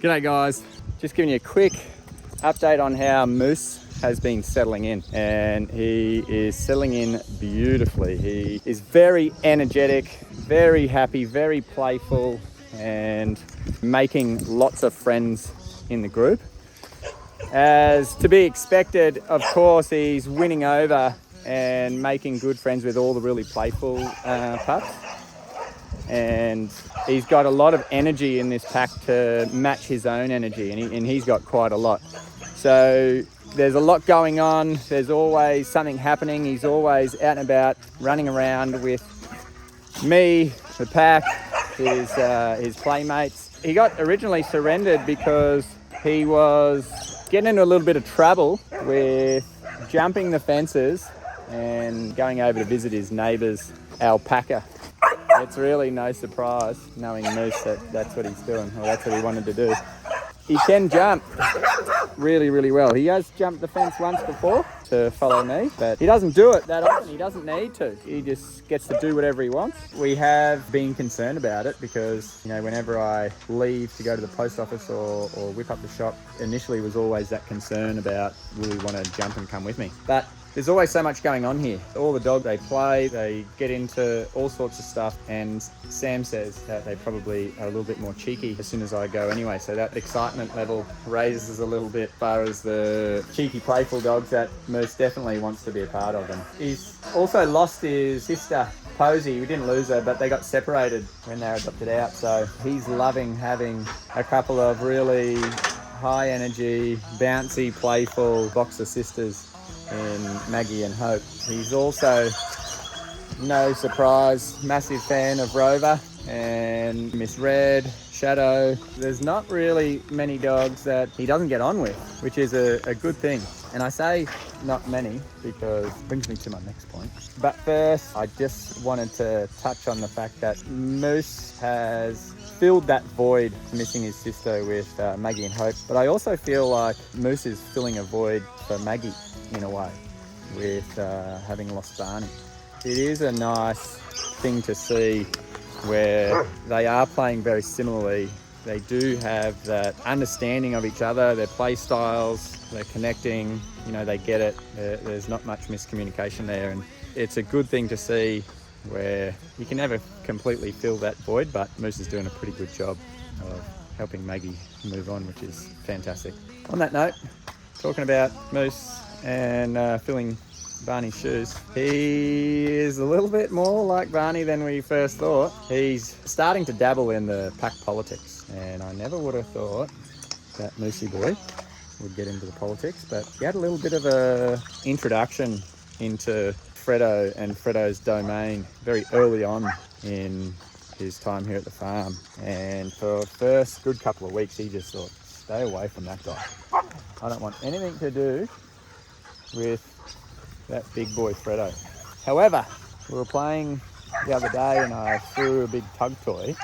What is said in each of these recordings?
G'day guys, just giving you a quick update on how Moose has been settling in, and he is settling in beautifully. He is very energetic, very happy, very playful, and making lots of friends in the group. As to be expected, of course, he's winning over and making good friends with all the really playful pups. And he's got a lot of energy in this pack to match his own energy, and he's got quite a lot. So there's a lot going on. There's always something happening. He's always out and about, running around with me, the pack, his playmates. He got originally surrendered because he was getting into a little bit of trouble with jumping the fences and going over to visit his neighbour's alpaca. It's really no surprise, knowing Moose, that that's what he's doing, or that's what he wanted to do. He can jump really, really well. He has jumped the fence once before to follow me, but he doesn't do it that often. He doesn't need to. He just gets to do whatever he wants. We have been concerned about it because, you know, whenever I leave to go to the post office or whip up the shop, initially was always that concern about, will he want to jump and come with me? But there's always so much going on here. All the dogs, they play, they get into all sorts of stuff, and Sam says that they probably are a little bit more cheeky as soon as I go anyway, so that excitement level raises a little bit as far as the cheeky, playful dogs that Moose definitely wants to be a part of. And he's also lost his sister, Posey. We didn't lose her, but they got separated when they were adopted out, so he's loving having a couple of really high energy, bouncy, playful boxer sisters in Maggie and Hope. He's also, no surprise, massive fan of Rover and Miss Red, Shadow. There's not really many dogs that he doesn't get on with, which is a good thing. And I say not many because it brings me to my next point. But first, I just wanted to touch on the fact that Moose has filled that void missing his sister with Maggie and Hope. But I also feel like Moose is filling a void for Maggie in a way with having lost Barney. It is a nice thing to see where they are playing very similarly. They do have that understanding of each other, their play styles, they're connecting, you know, they get it. There's not much miscommunication there, and it's a good thing to see where you can never completely fill that void, but Moose is doing a pretty good job of helping Maggie move on, which is fantastic. On that note, talking about Moose and filling Barney's shoes, he is a little bit more like Barney than we first thought. He's starting to dabble in the pack politics, and I never would have thought that Moosey boy would get into the politics, but he had a little bit of a introduction into Fredo and Fredo's domain very early on in his time here at the farm, and for the first good couple of weeks he just thought, stay away from that guy. I don't want anything to do with that big boy Fredo. However, we were playing the other day and I threw a big tug toy,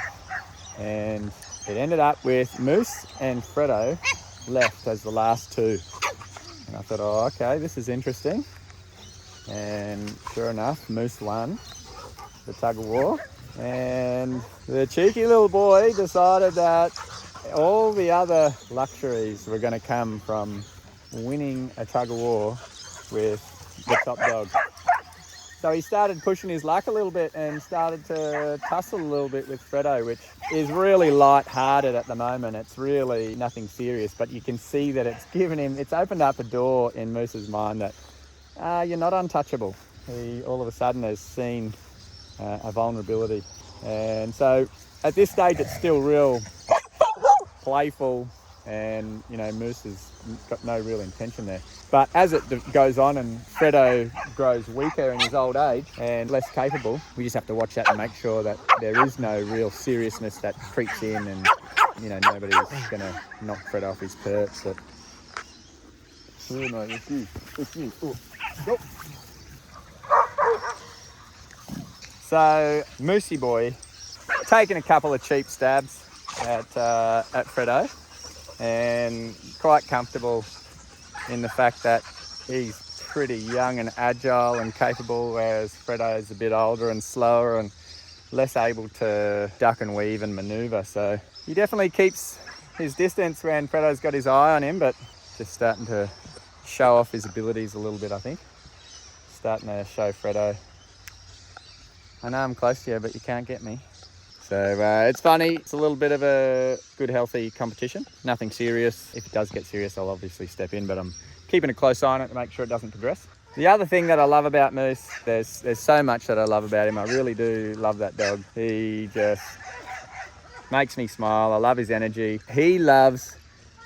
and it ended up with Moose and Fredo left as the last two. And I thought, oh, okay, this is interesting. And sure enough, Moose won the tug of war, and the cheeky little boy decided that all the other luxuries were going to come from winning a tug of war with the top dog. So he started pushing his luck a little bit and started to tussle a little bit with Fredo, which is really light-hearted at the moment. It's really nothing serious, but you can see that it's opened up a door in Moose's mind that you're not untouchable. He all of a sudden has seen a vulnerability. And so at this stage it's still real playful, and you know, Moose has got no real intention there. But as it goes on and Fredo grows weaker in his old age and less capable, we just have to watch that and make sure that there is no real seriousness that creeps in, and you know, nobody's going to knock Fredo off his perch. But oh no, it's you. Oh, go. So Moosey boy taking a couple of cheap stabs at Fredo, and quite comfortable in the fact that he's pretty young and agile and capable, whereas Fredo's a bit older and slower and less able to duck and weave and maneuver. So he definitely keeps his distance when Fredo's got his eye on him, but just starting to show off his abilities a little bit, I think. Starting to show Fredo, I know I'm close to you, but you can't get me. So it's funny. It's a little bit of a good, healthy competition. Nothing serious. If it does get serious, I'll obviously step in, but I'm keeping a close eye on it to make sure it doesn't progress. The other thing that I love about Moose, there's so much that I love about him. I really do love that dog. He just makes me smile. I love his energy. He loves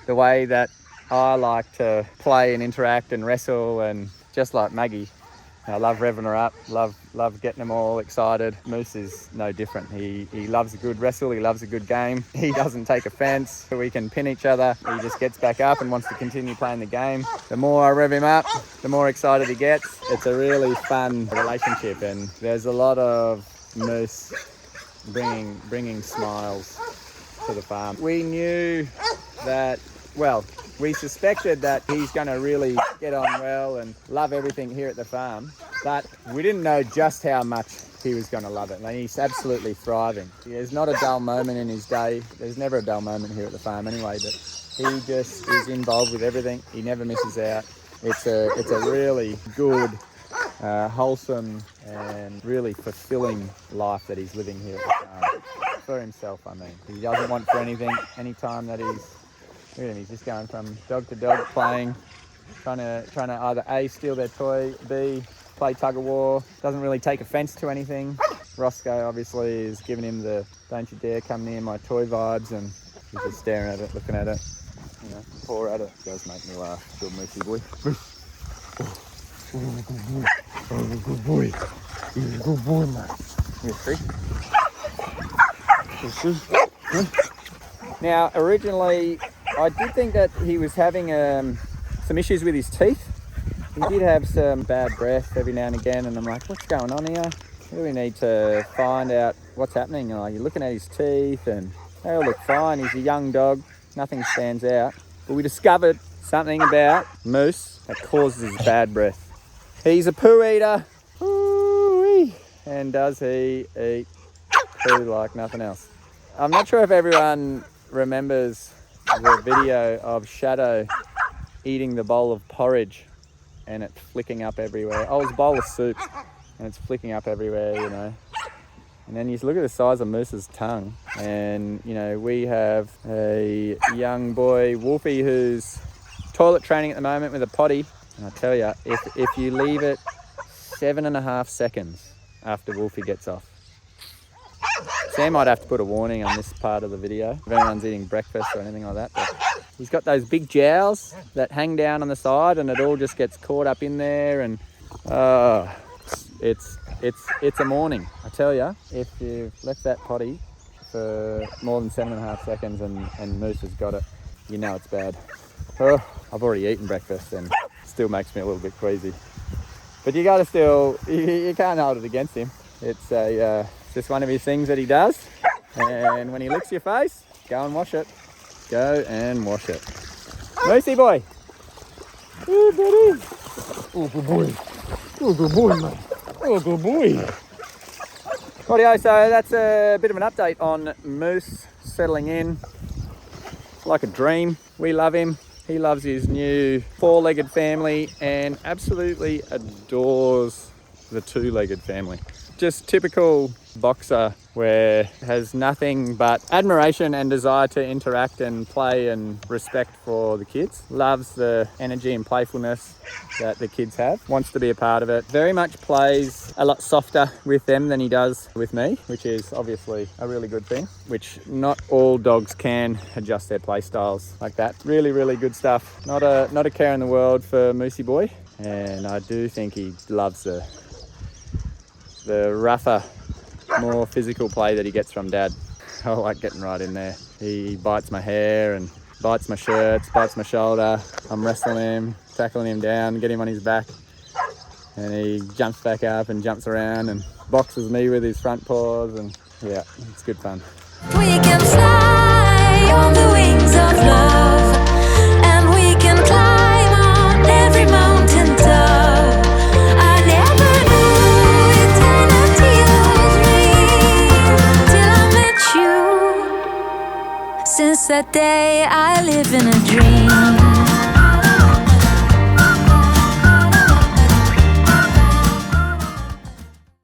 the way that I like to play and interact and wrestle, and just like Maggie, I love revving her up, love getting them all excited. Moose is no different. He loves a good wrestle, he loves a good game. He doesn't take offence. We can pin each other. He just gets back up and wants to continue playing the game. The more I rev him up, the more excited he gets. It's a really fun relationship, and there's a lot of Moose bringing smiles to the farm. We knew that, well, we suspected that he's going to really get on well and love everything here at the farm, but we didn't know just how much he was going to love it. And he's absolutely thriving. There's not a dull moment in his day. There's never a dull moment here at the farm anyway, but he just is involved with everything. He never misses out. It's a really good, wholesome and really fulfilling life that he's living here at the farm. For himself, I mean. He doesn't want for anything, any time that look at him, he's just going from dog to dog, playing, trying to either A, steal their toy, B, play tug of war. Doesn't really take offence to anything. Roscoe obviously is giving him the don't you dare come near my toy vibes, and he's just staring at it, looking at it, you know, paw at it. It does make me laugh. Good moosey boy. Oh, good boy. He's a good boy, mate. You see? Now, originally, I did think that he was having some issues with his teeth. He did have some bad breath every now and again, and I'm like, what's going on here? Really need to find out what's happening. You're looking at his teeth, and they all look fine. He's a young dog. Nothing stands out. But we discovered something about Moose that causes his bad breath. He's a poo eater. Ooh-wee. And does he eat poo like nothing else? I'm not sure if everyone remembers the video of Shadow eating the bowl of porridge and it flicking up everywhere. Oh, it's a bowl of soup and it's flicking up everywhere, you know. And then you look at the size of Moose's tongue, and, you know, we have a young boy, Wolfie, who's toilet training at the moment with a potty. And I tell you, if you leave it 7.5 seconds after Wolfie gets off, Sam might have to put a warning on this part of the video if anyone's eating breakfast or anything like that. But he's got those big jowls that hang down on the side, and it all just gets caught up in there. And it's a morning. I tell you, if you've left that potty for more than 7.5 seconds and Moose has got it, you know it's bad. Oh, I've already eaten breakfast and it still makes me a little bit queasy. But you gotta still, you can't hold it against him. It's just one of his things that he does. And when he licks your face, go and wash it. Go and wash it. Moosey boy. Oh, buddy. Oh, good boy. Oh, good boy, mate. Oh, good boy. Rightio, so that's a bit of an update on Moose settling in. Like a dream. We love him. He loves his new 4-legged family and absolutely adores the 2-legged family. Just typical boxer where has nothing but admiration and desire to interact and play and respect for the kids. Loves the energy and playfulness that the kids have. Wants to be a part of it. Very much plays a lot softer with them than he does with me, which is obviously a really good thing, which not all dogs can adjust their play styles like that. Really, really good stuff. Not a care in the world for Moosey boy. And I do think he loves the rougher, more physical play that he gets from Dad. I like getting right in there. He bites my hair and bites my shirts, bites my shoulder. I'm wrestling him, tackling him down, get him on his back. And he jumps back up and jumps around and boxes me with his front paws, and yeah, it's good fun. We can fly on the wings of love, and we can climb on every mountain top. I never knew eternity was real till I met you. Since a day, I live in a dream.